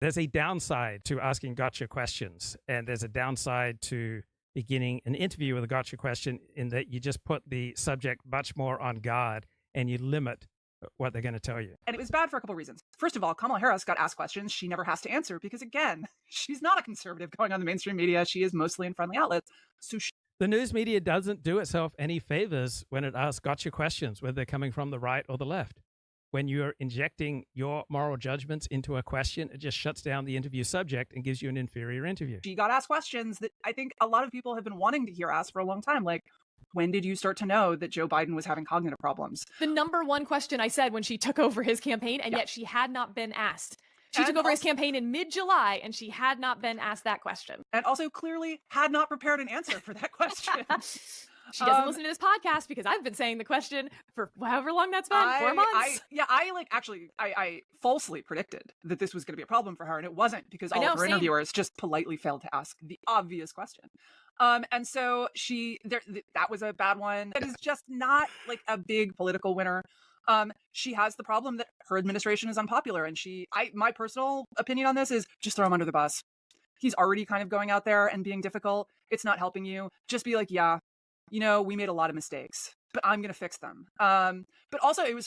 There's a downside to asking gotcha questions, and there's a downside to beginning an interview with a gotcha question in that you just put the subject much more on guard and you limit what they're going to tell you. And it was bad for a couple of reasons. First of all, Kamala Harris got asked questions she never has to answer because, again, she's not a conservative going on the mainstream media. She is mostly in friendly outlets. So the news media doesn't do itself any favors when it asks gotcha questions, whether they're coming from the right or the left. When you're injecting your moral judgments into a question, it just shuts down the interview subject and gives you an inferior interview. She got asked questions that I think a lot of people have been wanting to hear asked for a long time. Like, when did you start to know that Joe Biden was having cognitive problems? The number one question I said when she took over his campaign, and yet she had not been asked. She took over his campaign in mid-July, and she had not been asked that question. And also clearly had not prepared an answer for that question. She doesn't listen to this podcast because I've been saying the question for however long that's been, 4 months. I falsely predicted that this was going to be a problem for her, and it wasn't because all of her interviewers just politely failed to ask the obvious question. And so that was a bad one. That is just not like a big political winner. She has the problem that her administration is unpopular, and my personal opinion on this is just throw him under the bus. He's already kind of going out there and being difficult. It's not helping you. Just be like, yeah, we made a lot of mistakes, but I'm going to fix them. But also it was funny.